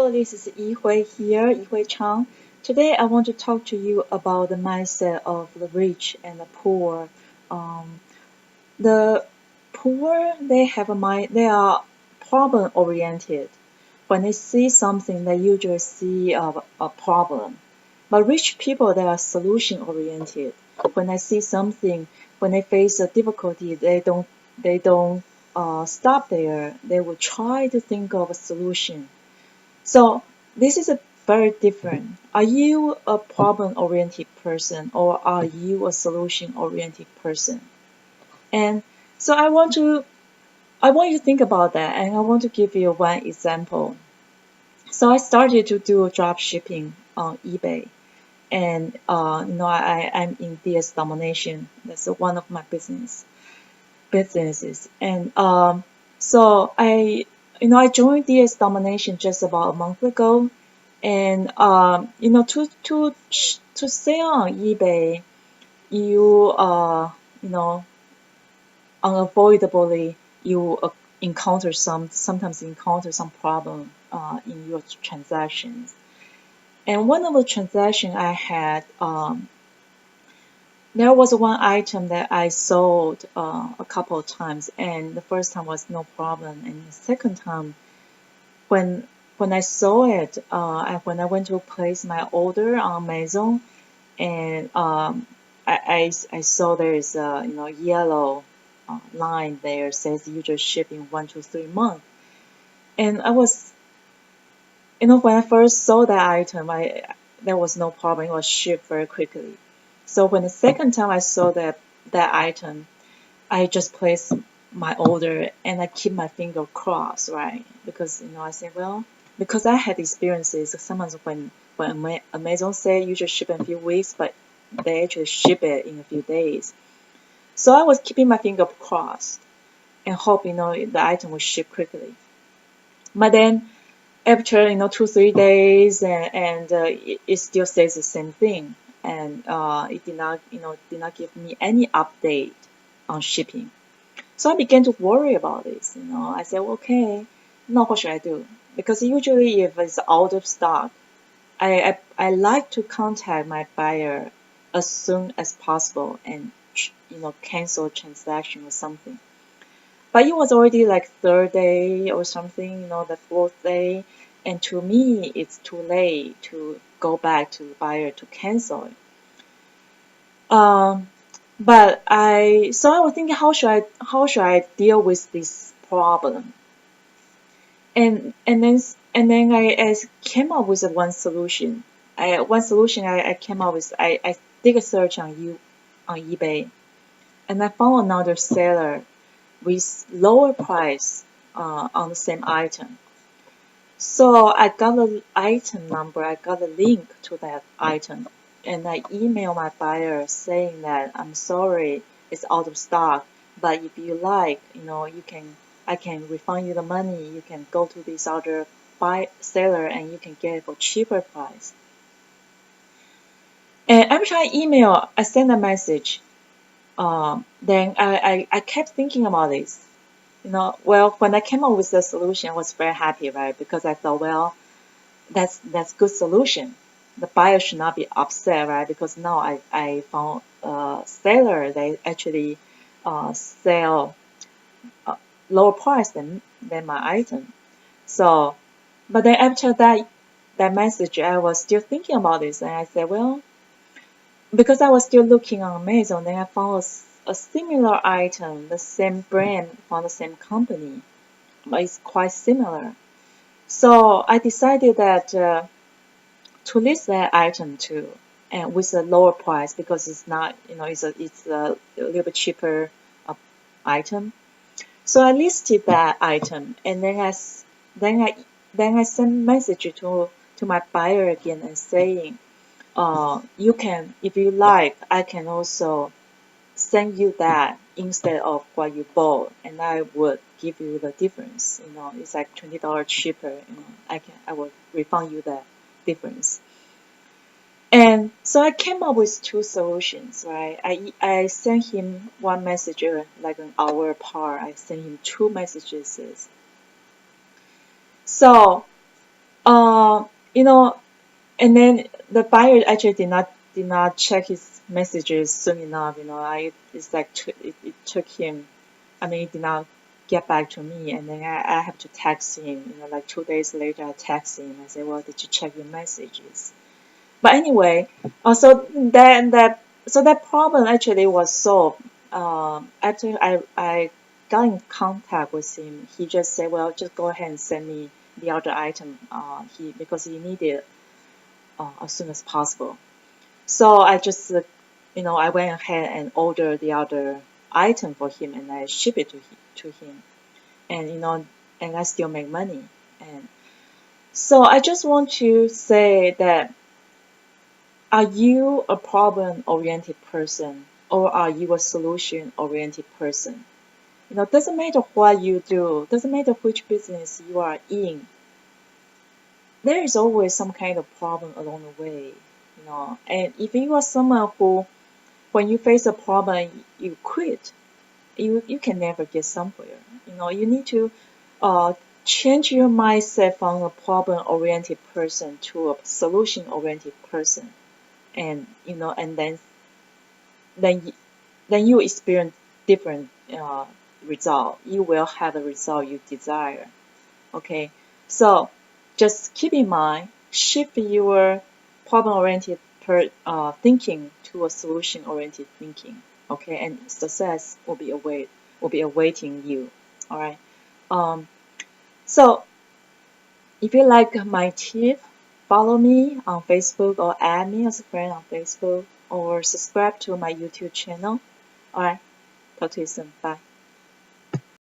This is Hui here, Hui Chang. Today I want to talk to you about the mindset of the rich and the poor. Um, the poor, they have a mind, they are problem oriented. When they see something, they usually see a problem. But rich people, they are solution oriented. When they see something, when they face a difficulty, they don't stop there. They will try to think of a solution. So this is a very different. Are you a problem-oriented person or are you a solution-oriented person? And so I want you to think about that, and I want to give you one example. So I started to do drop shipping on eBay, and I'm in DSDomination. That's one of my businesses, and so I joined DSDomination just about a month ago, and to sell on eBay, you you know unavoidably you sometimes encounter some problem in your transactions. And one of the transactions I had, there was one item that I sold a couple of times, and the first time was no problem, and the second time when I saw it, when I went to place my order on Amazon, and I saw there is a yellow line there says usual shipping 1 to 3 months, and I was when I first saw that item, I there was no problem. It was shipped very quickly. So when the second time I saw that item, I just placed my order and I keep my finger crossed, right? Because I say, well, because I had experiences sometimes when Amazon say you just ship in a few weeks, but they actually ship it in a few days. So I was keeping my finger crossed and hope the item will ship quickly. But then after 2 3 days, and it still says the same thing, and it did not give me any update on shipping. So I began to worry about this. I said, okay, now what should I do? Because usually if it's out of stock, I like to contact my buyer as soon as possible and cancel a transaction or something. But it was already like third day or something, the fourth day, and to me it's too late to go back to the buyer to cancel it. But I was thinking, how should I deal with this problem? And then I came up with one solution. I came up with, I did a search on eBay, and I found another seller with lower price on the same item. So I got the item number, I got a link to that item, and I emailed my buyer saying that I'm sorry, it's out of stock, but if you like, I can refund you the money. You can go to this other seller and you can get it for cheaper price. And every time I send a message, then I kept thinking about this. Well, when I came up with the solution, I was very happy, right? Because I thought, well, that's good solution. The buyer should not be upset, right? Because now I found a seller, they actually sell lower price than my item. So, but then after that message, I was still thinking about this, and I said, well, because I was still looking on Amazon, then I found a similar item, the same brand from the same company, but it's quite similar. So I decided that to list that item too, and with a lower price because it's not, it's a little bit cheaper item. So I listed that item, and then I sent message to my buyer again and saying, you can, if you like, I can also send you that instead of what you bought, and I would give you the difference. It's like $20 cheaper. I will refund you the difference. And so I came up with two solutions, right? I sent him one message like an hour apart. I sent him two messages. So you know, and then the buyer actually did not check his messages soon enough. It's like it took him. I mean, he did not get back to me, and then I have to text him. Like 2 days later, I text him. I say, "Well, did you check your messages?" But anyway, so that problem actually was solved. After I got in contact with him, he just said, "Well, just go ahead and send me the other item." Because he needed as soon as possible. So I just, I went ahead and ordered the other item for him, and I ship it to him, and and I still make money. And so I just want to say that, are you a problem-oriented person, or are you a solution-oriented person? Doesn't matter what you do, doesn't matter which business you are in, there is always some kind of problem along the way. And if you are someone who, when you face a problem, you quit, you can never get somewhere. You need to uh, change your mindset from a problem-oriented person to a solution-oriented person, and then y- then you experience different result. You will have the result you desire. Okay, so just keep in mind, shift your problem-oriented thinking to a solution-oriented thinking. Okay, and success will be awaiting you. All right. Um, so if you like my tip, follow me on Facebook or add me as a friend on Facebook or subscribe to my YouTube channel. All right. Talk to you soon. Bye.